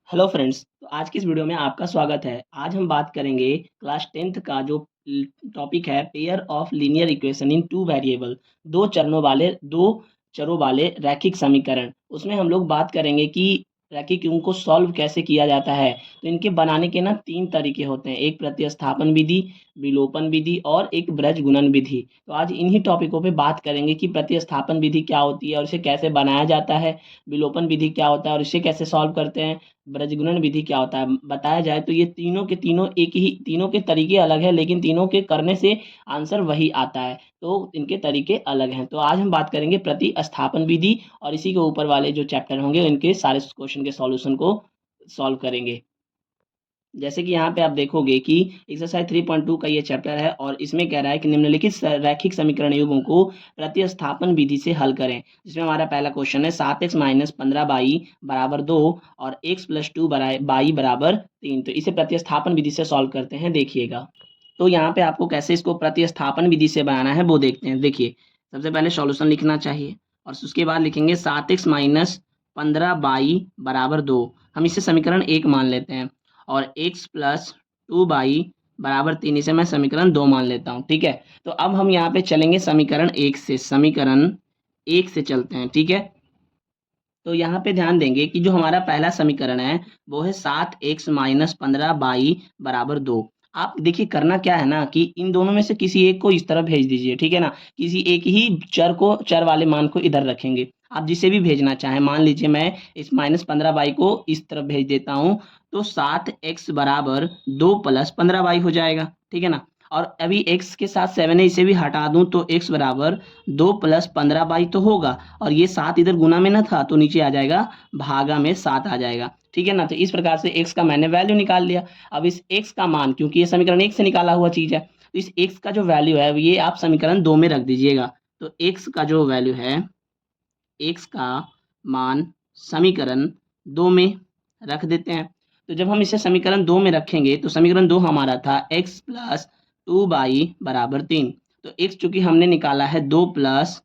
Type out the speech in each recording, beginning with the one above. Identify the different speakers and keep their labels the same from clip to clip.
Speaker 1: Hello friends, तो आज की इस वीडियो में आपका स्वागत है। आज हम बात करेंगे क्लास 10th का जो टॉपिक है pair of linear equation in two variable, दो चरों वाले रैखिक समीकरण। उसमें हम लोग बात करेंगे कि रैखिक को सॉल्व कैसे किया जाता है। तो इनके बनाने के ना तीन तरीके होते हैं, एक प्रतिस्थापन विधि, विलोपन विधि और एक ब्रज गुणन विधि। तो आज इन्हीं टॉपिकों पे बात करेंगे कि प्रतिस्थापन विधि क्या होती है और इसे कैसे बनाया जाता है, विलोपन विधि क्या होता है और इसे कैसे सॉल्व करते हैं, ब्रजगुणन विधि क्या होता है बताया जाए। तो ये तीनों के तीनों एक ही, तीनों के तरीके अलग है लेकिन तीनों के करने से आंसर वही आता है। तो इनके तरीके अलग हैं। तो आज हम बात करेंगे प्रतिस्थापन विधि और इसी के ऊपर वाले जो चैप्टर होंगे इनके सारे क्वेश्चन के सॉल्यूशन को सॉल्व करेंगे। जैसे कि यहाँ पे आप देखोगे कि एक्सरसाइज 3.2 का ये चैप्टर है और इसमें कह रहा है कि निम्नलिखित रैखिक समीकरण युग्मों को प्रतिस्थापन विधि से हल करें। जिसमें हमारा पहला क्वेश्चन है 7x माइनस 15y बराबर 2 और x प्लस 2y बराबर 3। तो इसे प्रतिस्थापन विधि से सॉल्व करते हैं, देखिएगा। तो यहाँ पे आपको कैसे इसको प्रतिस्थापन विधि से बनाना है वो देखते हैं। देखिए, सबसे पहले सॉल्यूशन लिखना चाहिए और उसके बाद लिखेंगे 7x माइनस 15y बराबर 2। हम इसे समीकरण 1 मान लेते हैं और x प्लस 2y बराबर 3, इसे मैं समीकरण 2 मान लेता हूँ। ठीक है, तो अब हम यहाँ पे चलेंगे समीकरण 1 से, समीकरण 1 से चलते हैं। ठीक है, तो यहाँ पे ध्यान देंगे कि जो हमारा पहला समीकरण है वो है 7x माइनस 15y बराबर 2। आप देखिए करना क्या है ना कि इन दोनों में से किसी एक को इस तरफ भेज दीजिए। ठीक है ना, किसी एक ही चर वाले मान को इधर रखेंगे। आप जिसे भी भेजना चाहें, मान लीजिए मैं इस माइनस 15y को इस तरफ भेज देता हूँ, तो 7x बराबर 2 प्लस 15y हो जाएगा। ठीक है ना, और अभी x के साथ 7 है, इसे भी हटा दूं तो x बराबर 2 प्लस 15y तो होगा, और ये 7 इधर गुना में ना था तो नीचे आ जाएगा, भागा में 7 आ जाएगा। ठीक है ना, तो इस प्रकार से x का मैंने वैल्यू निकाल लिया। अब इस x का मान, क्योंकि ये समीकरण 1 से निकाला हुआ चीज है, तो इस x का जो वैल्यू है ये आप समीकरण 2 में रख दीजिएगा। तो x का जो वैल्यू है, x का मान समीकरण 2 में रख देते हैं। तो जब हम इसे समीकरण 2 में रखेंगे तो समीकरण 2 हमारा था x प्लस 2y बराबर 3। तो x चूंकि हमने निकाला है 2 प्लस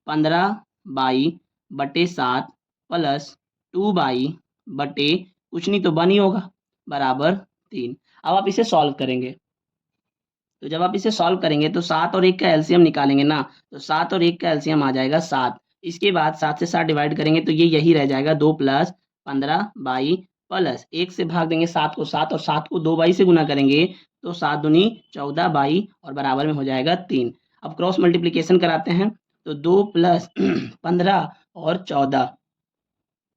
Speaker 1: 15y बटे 7 प्लस 2y बटे कुछ नहीं तो 1 ही होगा, बराबर 3। अब आप इसे सॉल्व करेंगे, तो जब आप इसे सॉल्व करेंगे तो 7 और 1 का एलसीएम निकालेंगे ना, तो 7 और 1 का एलसीएम आ जाएगा 7। इसके बाद 7 से 7 डिवाइड करेंगे तो ये यही रह जाएगा 2 प्लस 15 प्लस 1 से भाग देंगे 7 को 7 और 7 को 2 से गुना करेंगे तो 7 दूनी 14 और बराबर में हो जाएगा 3। अब क्रॉस मल्टीप्लीकेशन कराते हैं, तो 2 प्लस 15 और 14,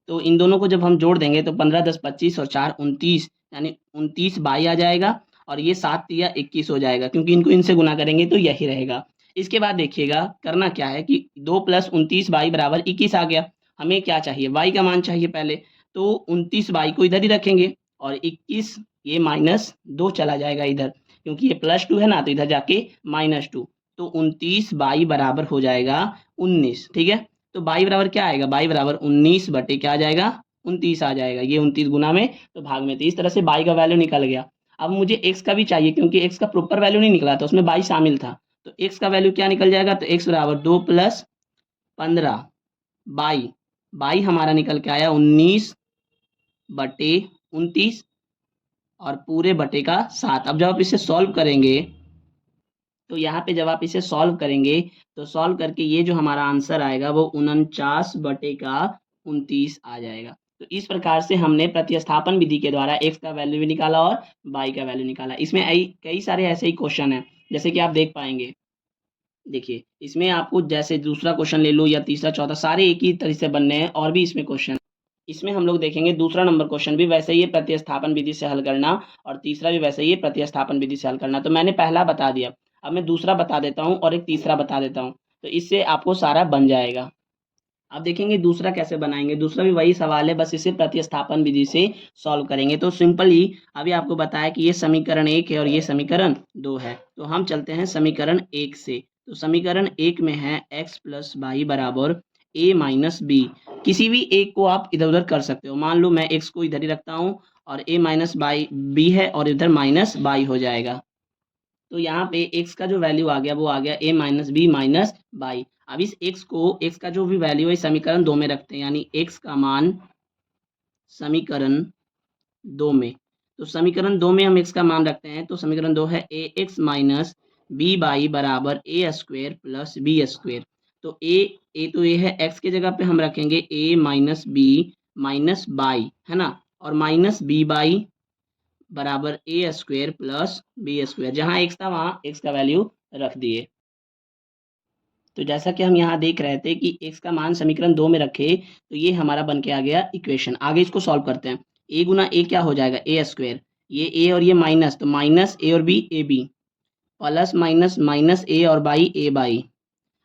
Speaker 1: तो इन दोनों को जब हम जोड़ देंगे तो 15 10 25 और 4 29, यानी 29 आ जाएगा। और ये 7 तिया 21 हो जाएगा, क्योंकि इनको इनसे गुना करेंगे तो यही रहेगा। इसके बाद देखिएगा करना क्या है कि 2 प्लस 29 बराबर 21 आ गया। हमें क्या चाहिए, y का मान चाहिए पहले, तो 29 को इधर ही रखेंगे और 21 ये माइनस 2 चला जाएगा इधर, क्योंकि ये प्लस 2 है ना, तो इधर जाके -2, तो 29 बराबर हो जाएगा 19। ठीक है, तो बाई बराबर क्या आएगा, बाई बराबर 19 बटे क्या आ जाएगा, 29 आ जाएगा। ये 29 गुना में तो भाग में, तो इस तरह से बाई का वैल्यू निकल गया। अब मुझे एक्स का भी चाहिए, क्योंकि एक्स का प्रॉपर वैल्यू नहीं निकला था, उसमें बाई शामिल था। तो एक्स का वैल्यू क्या निकल जाएगा, तो एक्स बराबर 2 प्लस 15 बाई, बाई हमारा निकल के आया 19 बटे 29 और पूरे बटे का 7। अब जब आप इसे सॉल्व करेंगे, तो यहाँ पे जब आप इसे सॉल्व करेंगे तो सॉल्व करके ये जो हमारा आंसर आएगा वो 49 बटे का 29 आ जाएगा। तो इस प्रकार से हमने प्रतिस्थापन विधि के द्वारा x का वैल्यू भी निकाला और y का वैल्यू निकाला। इसमें कई सारे ऐसे ही क्वेश्चन हैं, जैसे कि आप देख पाएंगे। देखिए, इसमें आपको जैसे दूसरा क्वेश्चन ले लो या तीसरा चौथा, सारे एक ही तरह से बनने हैं। और भी इसमें क्वेश्चन, इसमें हम लोग देखेंगे दूसरा नंबर क्वेश्चन भी वैसे ही है, प्रतिस्थापन विधि से हल करना, और तीसरा भी वैसे ही है, प्रतिस्थापन विधि से हल करना। तो मैंने पहला बता दिया, अब मैं दूसरा बता देता हूँ और एक तीसरा बता देता हूँ, तो इससे आपको सारा बन जाएगा। अब देखेंगे दूसरा कैसे बनाएंगे। दूसरा भी वही सवाल है, बस इसे प्रतिस्थापन विधि से सॉल्व करेंगे। तो सिंपली अभी आपको बताया कि ये समीकरण 1 है और ये समीकरण 2 है, तो हम चलते हैं समीकरण 1 से। तो समीकरण 1 में है x प्लस वाई बराबर a माइनस बी। किसी भी एक को आप इधर उधर कर सकते हो, मान लो मैं x को इधर ही रखता हूँ और a माइनस बाई बी है और इधर माइनस बाई हो जाएगा। तो यहाँ पे x का जो वैल्यू आ गया वो आ गया a minus b minus y. अब इस x का जो भी वैल्यू है समीकरण 2 में रखते हैं, यानी x का मान समीकरण 2 में। तो समीकरण 2 में हम x का मान रखते हैं, तो समीकरण 2 है ax माइनस बी बाई बराबर a square plus b square. तो ए तो ये है, x की जगह पे हम रखेंगे a minus b minus y, है ना, और माइनस बी बाई बराबर a square plus b square. जहाँ x था वहाँ x का वैल्यू रख दिए। तो जैसा कि हम यहाँ देख रहे थे कि x का मान समीकरण 2 में रखे, तो ये हमारा बन के आ गया इक्वेशन। आगे इसको सॉल्व करते हैं। a गुना a क्या हो जाएगा, ए स्क्वायर, ये a और ये माइनस, तो माइनस a और b a b, plus minus minus a और बाई ए बाई,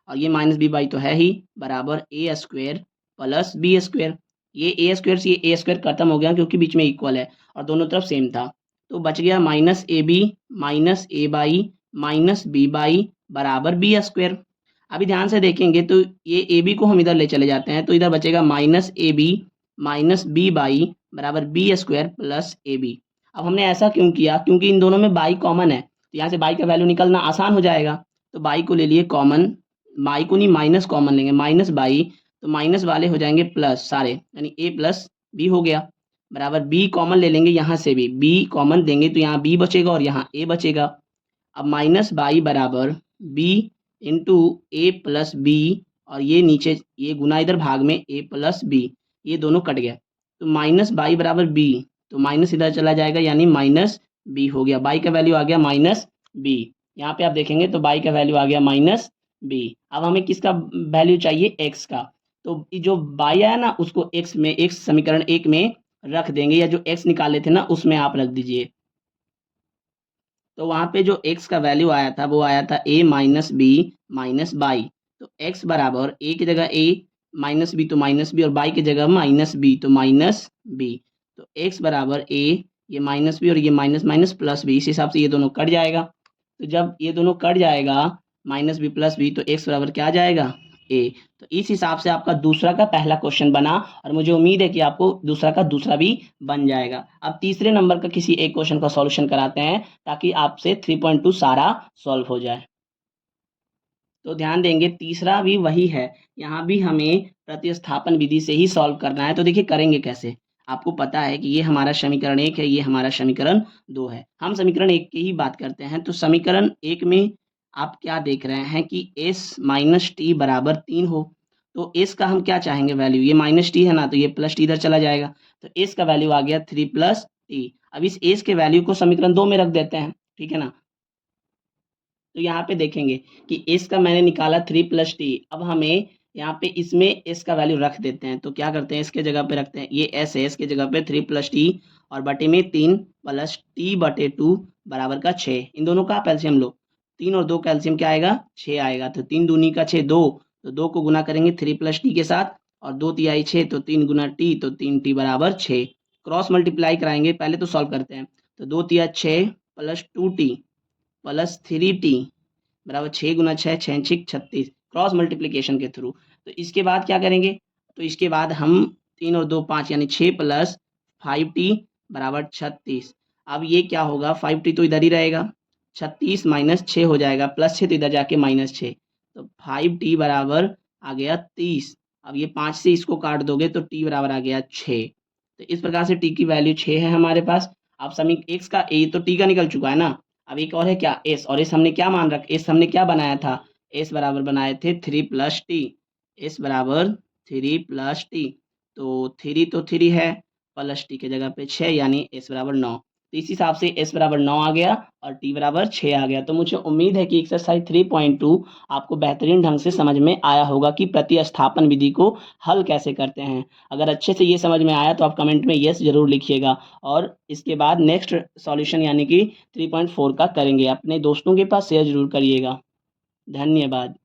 Speaker 1: और ये माइनस बी बाई तो है ही, बराबर a square plus b square. ये ए स्क्वायर से ये ए स्क्वायर खत्म हो गया क्योंकि बीच में इक्वल है और दोनों तरफ सेम था, तो बच गया minus A B minus a y minus B by बराबर बी स्क्वायर। अभी ध्यान से देखेंगे तो ये ए बी को हम इधर ले चले जाते हैं, तो इधर बचेगा minus A B minus B by बराबर B square plus A B. अब हमने ऐसा क्यों किया, क्योंकि इन दोनों में बाई कॉमन है, तो यहाँ से बाई का वैल्यू निकलना आसान हो जाएगा। तो बाई को ले लिए कॉमन, बाई को नहीं माइनस कॉमन लेंगे, माइनस बाई, तो माइनस वाले हो जाएंगे प्लस सारे, यानी ए प्लस बी हो गया, बराबर बी कॉमन ले लेंगे, यहाँ से भी बी कॉमन देंगे तो यहाँ बी बचेगा और यहाँ ए बचेगा। अब माइनस बाई बराबर बी इंटू ए प्लस बी, और ये नीचे ये गुना इधर भाग में ए प्लस बी, ये दोनों कट गया, तो माइनस बाई बराबर बी, तो माइनस इधर चला जाएगा यानी माइनस बी हो गया। बाई का वैल्यू आ गया माइनस बी, यहाँ पे आप देखेंगे तो बाई का वैल्यू आ गया माइनस बी। अब हमें किसका वैल्यू चाहिए, एक्स का, तो जो बाई आया ना उसको एक्स में, एक्स समीकरण 1 में रख देंगे, या जो एक्स निकाले थे ना उसमें आप रख दीजिए। तो वहाँ पे जो x का वैल्यू आया था वो आया था a minus b minus y, तो x बराबर a की जगह a माइनस बी तो माइनस बी, और बाई की जगह माइनस बी तो माइनस बी, तो x बराबर a, ये माइनस बी और ये माइनस माइनस प्लस बी, इस हिसाब से ये दोनों कट जाएगा। तो जब ये दोनों कट जाएगा माइनस बी प्लस बी, तो x बराबर क्या आ जाएगा, a। तो इस हिसाब से आपका दूसरा का पहला क्वेश्चन बना, और मुझे उम्मीद है कि आपको दूसरा का दूसरा भी बन जाएगा। अब तीसरे नंबर का किसी एक क्वेश्चन का सॉल्यूशन कराते हैं ताकि आपसे 3.2 सारा सॉल्व हो जाए। तो ध्यान देंगे तीसरा भी वही है, यहाँ भी हमें प्रतिस्थापन विधि से ही सॉल्व करना है। तो देखिए करेंगे कैसे, आपको पता है कि ये हमारा समीकरण 1 है, ये हमारा समीकरण 2 है, हम समीकरण 1 की ही बात करते हैं। तो समीकरण 1 में आप क्या देख रहे हैं कि s माइनस टी बराबर 3 हो, तो s का हम क्या चाहेंगे वैल्यू, ये माइनस टी है ना, तो ये प्लस टी इधर चला जाएगा, तो s का वैल्यू आ गया 3 प्लस टी। अब इस s के वैल्यू को समीकरण 2 में रख देते हैं, ठीक है ना। तो यहाँ पे देखेंगे कि s का मैंने निकाला 3 प्लस टी, अब हमें यहाँ पे इसमें s का वैल्यू रख देते हैं, तो क्या करते हैं, इसके जगह पे रखते हैं, ये s है, इसके जगह पे 3 प्लस टी और बटे में 3 प्लस टी बटे 2 बराबर का 6। इन दोनों का आप एलसीएम लो, 3 और 2 का एलसीएम क्या आएगा, 6 आएगा, तो 3 दूनी का 6 2, तो 2 को गुना करेंगे 3 प्लस टी के साथ, और 2 तिहाई 6, तो 3 गुना टी, तो 3 टी बराबर 6। क्रॉस मल्टीप्लाई कराएंगे, पहले तो सॉल्व करते हैं, तो 2 तिया 6 प्लस 2t प्लस 3t बराबर 6 गुना 6 6 6 36, क्रॉस मल्टीप्लिकेशन के थ्रू। तो इसके बाद क्या करेंगे, तो इसके बाद हम 3 और 2 5 यानी 6 प्लस 5t बराबर 36। अब ये क्या होगा, 5t तो इधर ही रहेगा, 36 माइनस 6 हो जाएगा, प्लस 6 तो इधर जाके माइनस 6, तो 5t बराबर आ गया 30। अब ये 5 से इसको काट दोगे तो t बराबर आ गया 6। तो इस प्रकार से t की वैल्यू 6 है हमारे पास। अब समी x का a तो t का निकल चुका है ना, अब एक और है क्या, s, और s हमने क्या मान रखा, s हमने क्या बनाया था, s बराबर बनाए थे 3 प्लस टी, s बराबर 3 प्लस टी, तो 3 तो 3 है, प्लस टी के जगह पे 6 यानी s बराबर 9। तो इस हिसाब से s बराबर 9 आ गया और t बराबर 6 आ गया। तो मुझे उम्मीद है कि एक्सरसाइज 3.2 आपको बेहतरीन ढंग से समझ में आया होगा कि प्रतिस्थापन विधि को हल कैसे करते हैं। अगर अच्छे से ये समझ में आया तो आप कमेंट में यस जरूर लिखिएगा, और इसके बाद नेक्स्ट सॉल्यूशन यानी कि 3.4 का करेंगे, अपने दोस्तों के पास शेयर जरूर करिएगा। धन्यवाद।